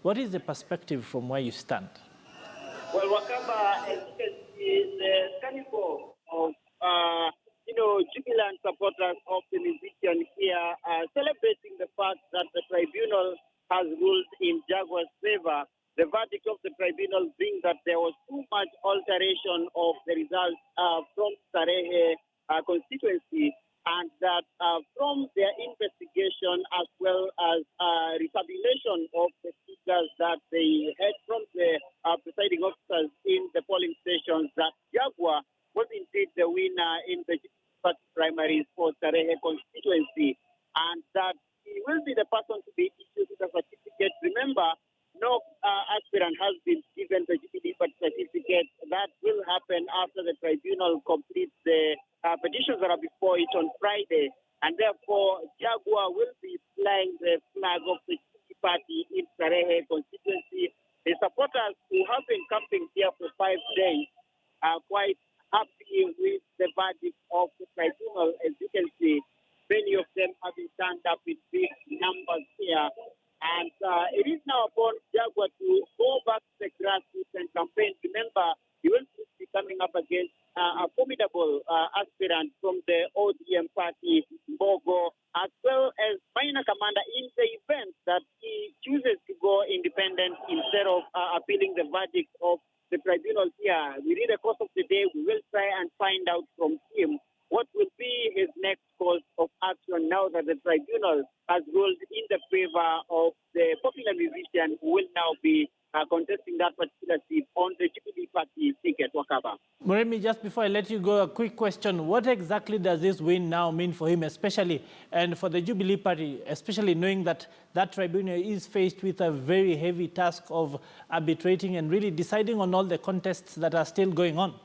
What is the perspective from where you stand? Well, Wakaba, as you can see, the carnival of, Jubilee supporters of the musician here are celebrating the fact that the tribunal has ruled in Njagua's favor. The verdict of the tribunal being that there was too much alteration of the results from Starehe constituency, and that from their investigation as well as retabulation of the figures that they had from the presiding officers in the polling stations, that Njagua was indeed the winner in the primaries for Starehe constituency, and that he will be the person to be issued with a certificate. Remember, no aspirant has been given the Jubilee certificate. That will happen after the tribunal completes the petitions that are before it on Friday, and therefore Njagua will be flying the flag of the Jubilee party in Starehe constituency. The supporters who have been camping here for 5 days are quite happy with the verdict of the tribunal. As you can see, many of them have been turned up with big numbers here. And it is now upon Njagua to go back to the grassroots and campaign. Remember, he will be coming up against a formidable aspirant from the ODM party, Mbogo, as well as minor commander, in the event that he chooses to go independent instead of appealing the verdict of the tribunal here. Within the course of the day, we will try and find out from him what will be his next course of action now that the tribunal has ruled in the favor of the popular musician who will now be contesting that particular seat on the Jubilee party ticket, Wakaba. Muremi, just before I let you go, a quick question. What exactly does this win now mean for him, especially, and for the Jubilee party, especially knowing that that tribunal is faced with a very heavy task of arbitrating and really deciding on all the contests that are still going on?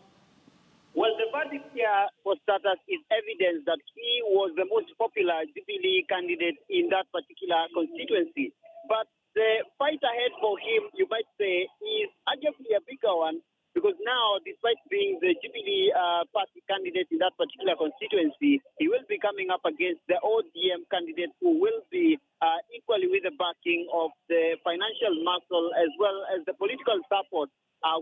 Well, the verdict here, for starters, is evidence that he was the most popular Jubilee candidate in that particular constituency. But the fight ahead for him, you might say, is arguably a bigger one, because now, despite being the Jubilee party candidate in that particular constituency, he will be coming up against the ODM candidate, who will be equally with the backing of the financial muscle as well as the political support,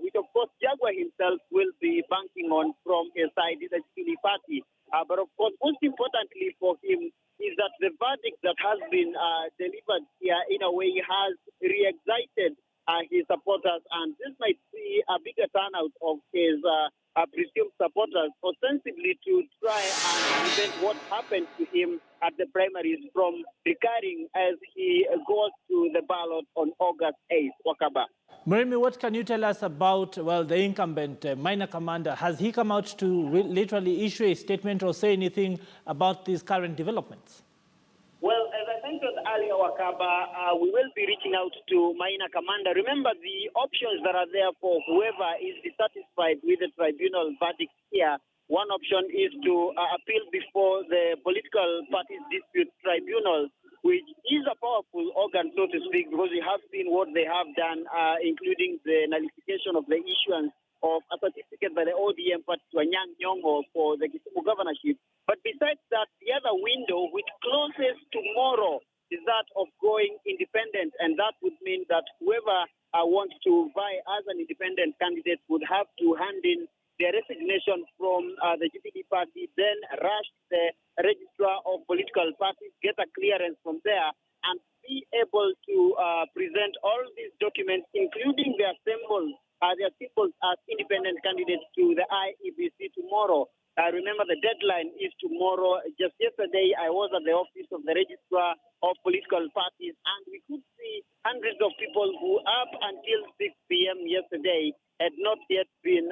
which, of course, Njagua himself will be banking on from his side, the Jubilee party. But, of course, most importantly for him is that the verdict that has been delivered here, in a way, has re-excited his supporters, and this might see a bigger turnout of his presumed supporters, ostensibly to try and prevent what happened to him at the primaries from recurring as he goes to the ballot on August 8th. Wakaba. Muremi, what can you tell us about, well, the incumbent minor commander? Has he come out to literally issue a statement or say anything about these current developments? Well, as I mentioned earlier, Wakaba, we will be reaching out to minor commander. Remember, the options that are there for whoever is dissatisfied with the tribunal verdict here. One option is to appeal before the political parties dispute tribunal, which is a powerful organ, so to speak, because we have seen what they have done, including the nullification of the issuance of a certificate by the ODM party to Anyang' Nyong'o for the Kisumu governorship. But besides that, the other window, which closes tomorrow, is that of going independent, and that would mean that whoever wants to vie as an independent candidate would have to hand in their resignation from the Jubilee party, then rush the registrar of political parties, get a clearance from there, and be able to present all these documents, including their symbols as independent candidates to the IEBC tomorrow. Remember, the deadline is tomorrow. Just yesterday, I was at the office of the registrar of political parties, and we could see hundreds of people who, up until 6 p.m. yesterday, had not yet been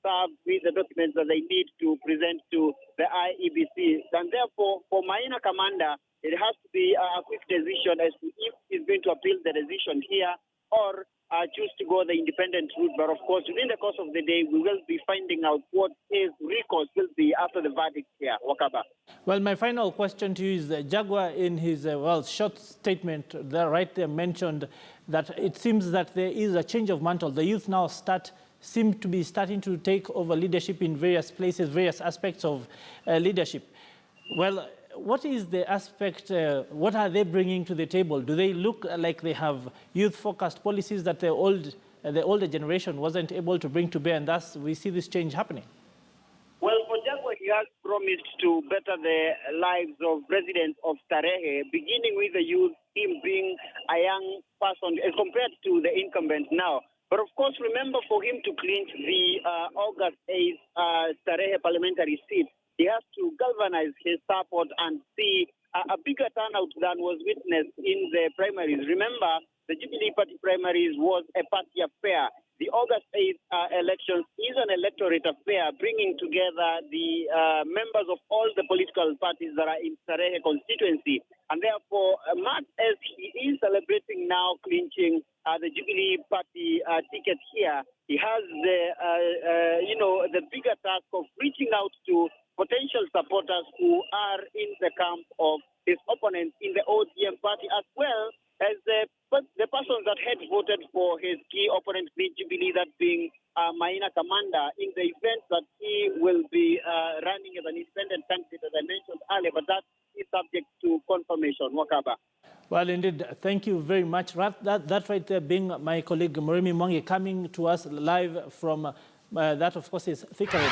served with the documents that they need to present to the IEBC. And therefore, for minor commander, it has to be a quick decision as to if he's going to appeal the decision here or choose to go the independent route. But of course, within the course of the day, we will be finding out what his recourse will be after the verdict here. Wakaba. Well, my final question to you is Njagua, in his short statement there, right there, mentioned that it seems that there is a change of mantle. The youth now seem to be starting to take over leadership in various places, various aspects of leadership. Well, what is the aspect, what are they bringing to the table? Do they look like they have youth-focused policies that the older generation wasn't able to bring to bear, and thus we see this change happening? Well, for Njagua, he has promised to better the lives of residents of Starehe, beginning with the youth, him being a young person as compared to the incumbent now. But of course, remember, for him to clinch the August 8th Starehe parliamentary seat, he has to galvanize his support and see a bigger turnout than was witnessed in the primaries. Remember, the Jubilee Party primaries was a party affair. The August 8th elections is an electorate affair, bringing together the members of all the political parties that are in Starehe constituency. And therefore, much as he is celebrating now clinching the Jubilee Party ticket here, he has the bigger task of reaching out to potential supporters who are in the camp of his opponents in the ODM party, as well as the persons that had voted for his key opponent, the Jubilee, that being Maina Kamanda, in the event that he will be running as an independent candidate, as I mentioned earlier, but that is subject to confirmation. Wakaba. Well, indeed, thank you very much. That right there being my colleague Murimi Mwangi, coming to us live from, that of course is Thika Road.